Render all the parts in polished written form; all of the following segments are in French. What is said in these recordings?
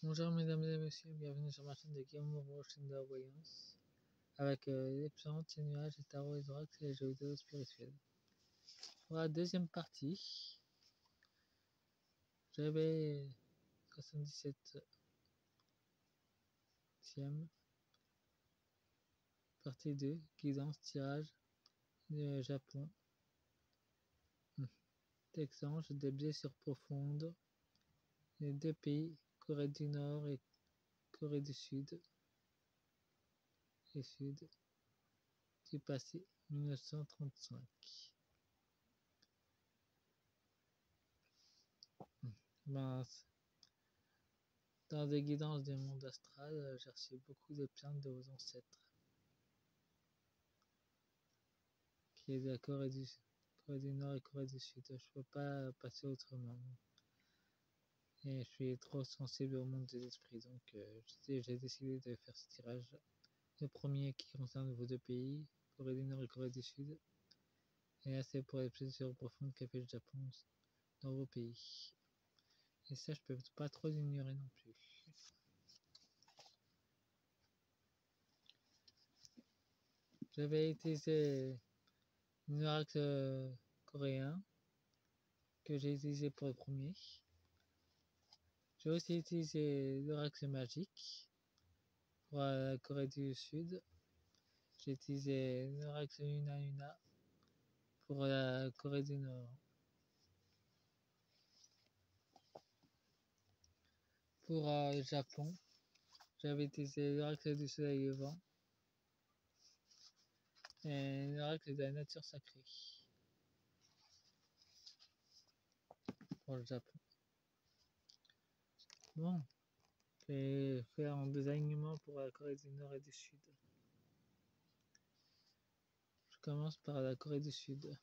Bonjour mesdames et messieurs, bienvenue sur ma chaîne de Game of chaîne de la voyance, avec les plantes, les nuages, les tarots, les oracles et les jeux vidéo spirituels. Pour la deuxième partie, j'avais 77e, partie 2, guidance, tirage, Japon, texte ange, des blessures profondes, les deux pays, Corée du Nord et Corée du Sud, du passé 1935. Ben, dans des guidances du monde astral, j'ai reçu beaucoup de plaintes de vos ancêtres, qui est de la Corée du Nord et Corée du Sud. Je peux pas passer autrement. Et je suis trop sensible au monde des esprits, donc j'ai décidé de faire ce tirage. Le premier qui concerne vos deux pays, Corée du Nord et Corée du Sud. Et là, c'est pour les blessures profondes qu'a fait le Japon dans vos pays. Et ça, je peux pas trop l'ignorer non plus. J'avais utilisé un oracle coréen que j'ai utilisé pour le premier. J'ai aussi utilisé l'oracle magique pour la Corée du Sud. J'ai utilisé l'oracle Una Una pour la Corée du Nord. Pour le Japon, j'avais utilisé l'oracle du soleil levant et l'oracle de la nature sacrée pour le Japon. Bon, je vais faire un désalignement pour la Corée du Nord et du Sud. Je commence par la Corée du Sud.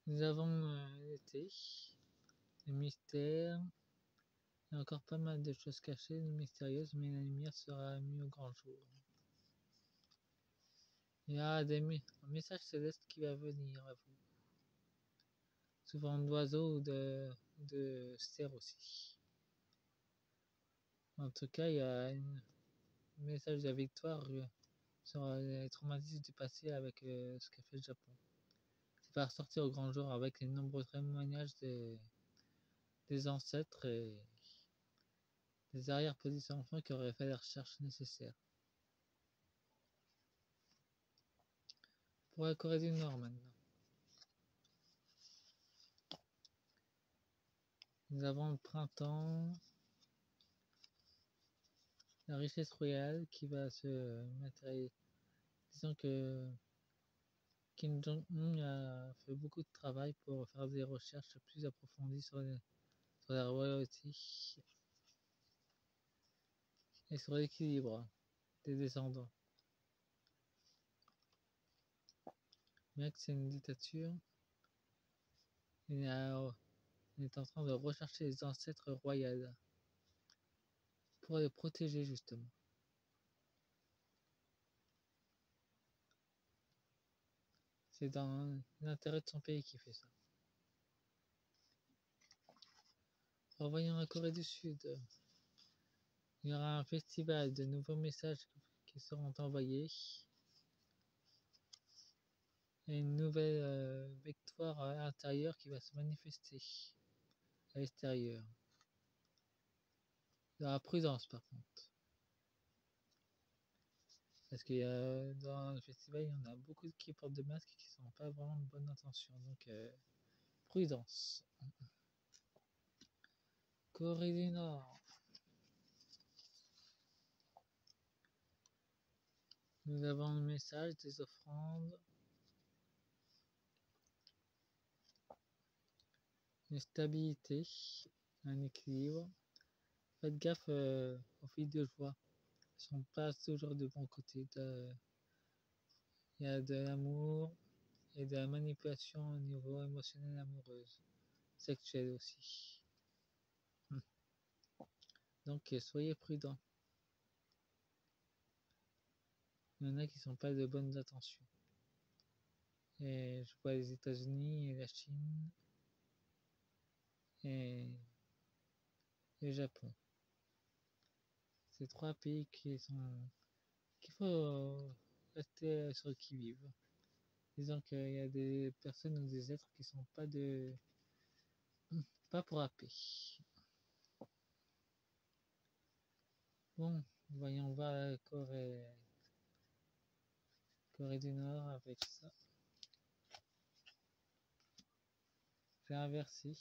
Nous avons l'été, les mystères, il y a encore pas mal de choses cachées, mystérieuses, mais la lumière sera mise au grand jour. Il y a un message céleste qui va venir à vous, souvent d'oiseaux ou de cerfs aussi. En tout cas, il y a un message de victoire sur les traumatismes du passé avec ce qu'a fait le Japon. Ça va ressortir au grand jour avec les nombreux témoignages des ancêtres et des arrière-petits-enfants qui auraient fait les recherches nécessaires. Pour la Corée du Nord maintenant. Nous avons le printemps, la richesse royale qui va se matérialiser. Disons que Kim Jong-un a fait beaucoup de travail pour faire des recherches plus approfondies sur la royauté et sur l'équilibre des descendants. Bien que c'est une dictature, il est en train de rechercher les ancêtres royaux pour les protéger justement. C'est dans l'intérêt de son pays qui fait ça. Revoyons la Corée du Sud. Il y aura un festival de nouveaux messages qui seront envoyés et une nouvelle victoire intérieure qui va se manifester à l'extérieur. Il y aura prudence par contre. Parce que dans le festival, il y en a beaucoup qui portent des masques et qui ne sont pas vraiment de bonne intention. Donc, prudence. Corée du Nord. Nous avons le message des offrandes. Une stabilité. Un équilibre. Faites gaffe aux filles de joie. Elles sont pas toujours de bon côté. Il y a de l'amour et de la manipulation au niveau émotionnel amoureuse. Sexuel aussi. Donc soyez prudents. Il y en a qui sont pas de bonnes intentions. Et je vois les États-Unis et la Chine et et le Japon. C'est 3 pays qu'il faut rester sur le qui-vive. Disons qu'il y a des personnes ou des êtres qui sont pas pour AP. Bon, voyons voir la Corée du Nord avec ça. J'ai inversé.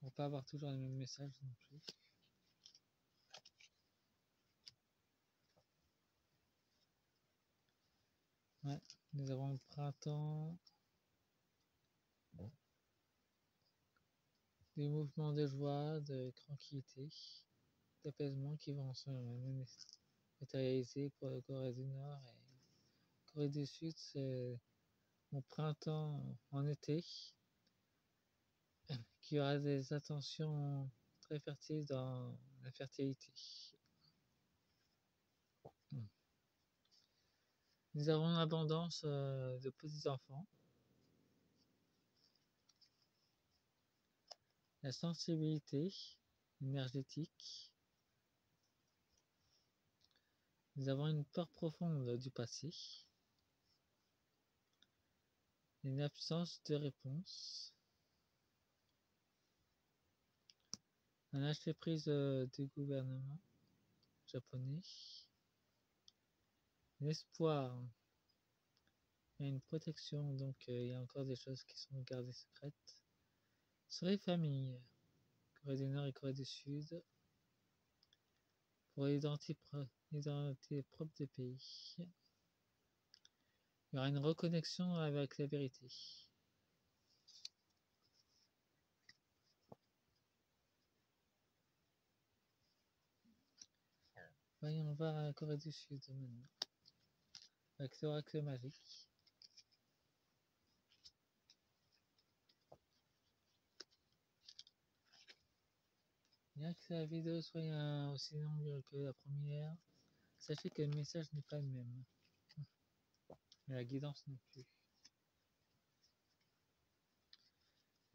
On va pas avoir toujours les mêmes messages non plus. Ouais, nous avons le printemps. Des mouvements de joie, de tranquillité, d'apaisement qui vont se matérialiser pour la Corée du Nord et la Corée du Sud. C'est au printemps, en été, qui aura des attentions très fertiles dans la fertilité. Nous avons une abondance de petits enfants. La sensibilité énergétique. Nous avons une peur profonde du passé. Une absence de réponse. Un lâcher-prise du gouvernement japonais. L'espoir et une protection, donc il y a encore des choses qui sont gardées secrètes. Sur les familles, Corée du Nord et Corée du Sud, pour l'identité propre des pays. Il y aura une reconnexion avec la vérité. Voyons voir la Corée du Sud maintenant. Avec l'oracle magique. Bien que la vidéo soit aussi longue que la première, sachez que le message n'est pas le même. Mais la guidance non plus.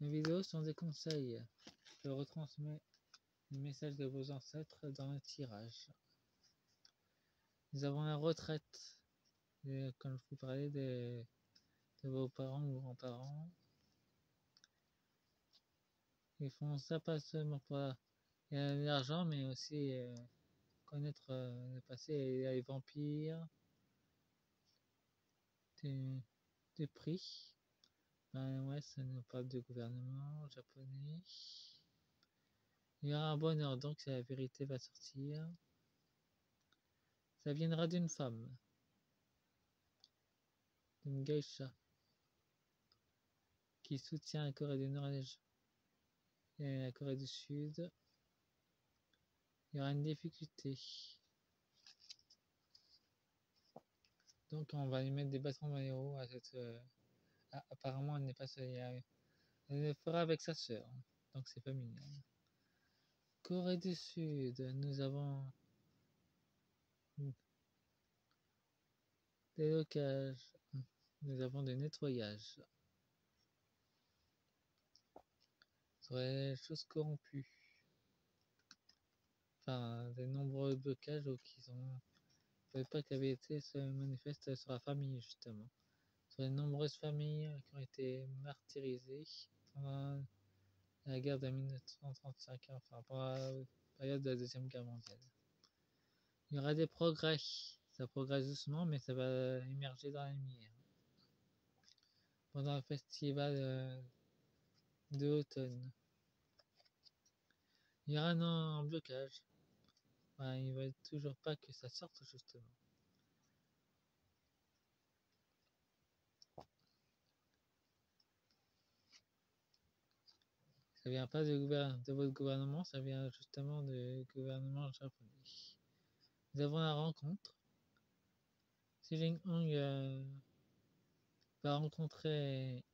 Les vidéos sont des conseils. Je retransmets le message de vos ancêtres dans le tirage. Nous avons la retraite, comme je vous parlais de vos parents ou grands-parents. Ils font ça pas seulement pour l'argent, mais aussi connaître le passé et les vampires, des prix. Ben ouais, ça nous parle du gouvernement japonais. Il y aura un bonheur, donc la vérité va sortir. Ça viendra d'une femme, d'une geisha, qui soutient la Corée du Nord et la Corée du Sud. Il y aura une difficulté. Donc on va lui mettre des bâtons dans les roues à cette... apparemment elle n'est pas seule. Elle le fera avec sa sœur. Donc c'est familial. Corée du Sud, nous avons des locages. Nous avons des nettoyages. Sur les choses corrompues. Enfin, de nombreux blocages qui sont... Je ne savais pas que la vérité se manifeste sur la famille, justement. Sur les nombreuses familles qui ont été martyrisées pendant la guerre de 1935, enfin, pendant la période de la Deuxième Guerre mondiale. Il y aura des progrès. Ça progresse doucement, mais ça va émerger dans la lumière. Pendant le festival de l'automne. Il y aura un blocage. Ben, il ne va toujours pas que ça sorte, justement. Ça vient pas de votre gouvernement, ça vient justement du gouvernement japonais. Nous avons la rencontre. Xi Jinping va rencontrer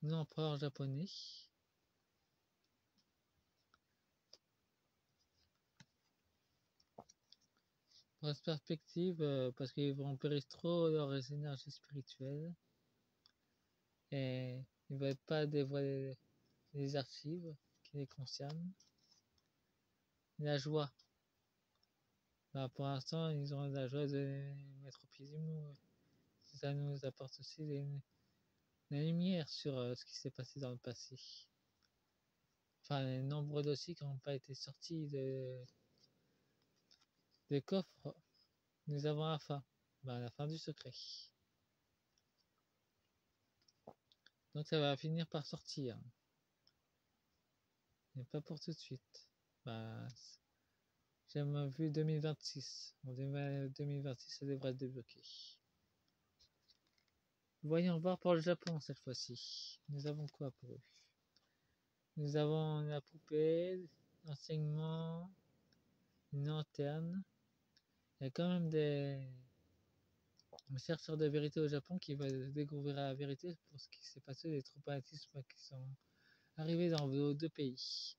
l'empereur japonais. grosse perspective parce qu'ils vont perdre trop leurs énergies spirituelles et ils ne veulent pas dévoiler les archives qui les concernent. La joie. Bah, pour l'instant, ils ont la joie de mettre au pied du mur. Ça nous apporte aussi la lumière sur ce qui s'est passé dans le passé. Enfin, les nombreux dossiers qui n'ont pas été sortis des coffres. Nous avons la fin. Bah, la fin du secret. Donc ça va finir par sortir. Mais pas pour tout de suite. Bah, j'ai vu 2026. En 2026, ça devrait être débloqué. Voyons voir pour le Japon cette fois-ci. Nous avons quoi pour eux? Nous avons la poupée, l'enseignement, une lanterne. Il y a quand même des chercheurs de vérité au Japon qui veulent découvrir la vérité pour ce qui s'est passé, les traumatismes qui sont arrivés dans vos deux pays.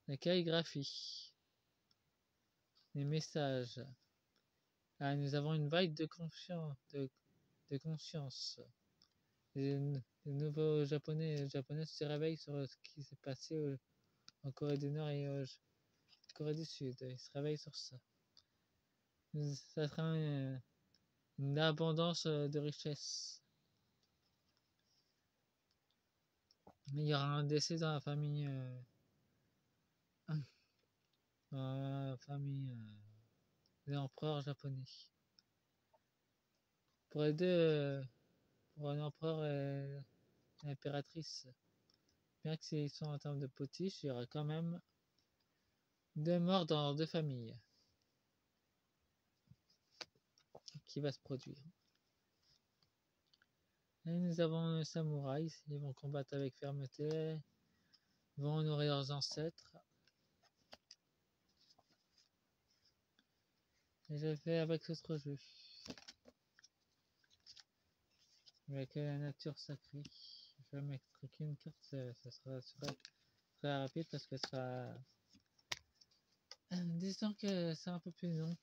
La calligraphie, les messages. Ah, nous avons une vague de conscience. Les nouveaux japonais se réveillent sur ce qui s'est passé en Corée du Nord et en Corée du Sud. Ils se réveillent sur ça. Ça sera une abondance de richesse. Mais il y aura un décès dans la famille des empereurs japonais. Pour les deux, pour l'empereur et l'impératrice, bien que s'ils sont en termes de potiches, il y aura quand même 2 morts dans leurs 2 familles qui va se produire. Et nous avons les samouraïs, ils vont combattre avec fermeté, ils vont honorer leurs ancêtres. Et je fais avec l'autre jeu. Avec la nature sacrée. Je vais mettre qu'une carte, ça sera très rapide parce que ça sera. Disons que c'est un peu plus long.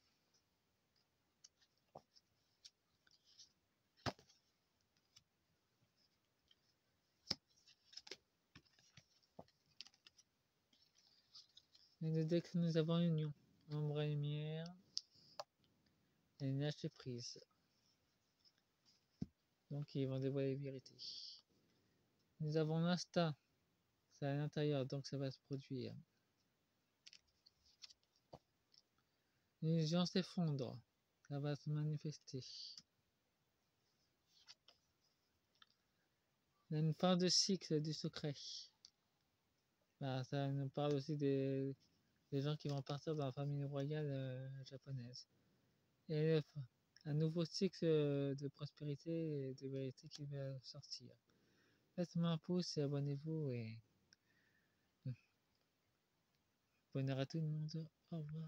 Et dès que nous avons l'union, ombre et lumière, et lâcher prise. Donc ils vont dévoiler les vérités. Nous avons l'instinct, c'est à l'intérieur, donc ça va se produire. L'illusion s'effondre, ça va se manifester. Il y a une fin de cycle du secret. Bah, ça nous parle aussi des gens qui vont partir dans la famille royale japonaise. Et un nouveau cycle de prospérité et de vérité qui va sortir. Faites-moi un pouce et abonnez-vous et bonne heure à tout le monde. Au revoir.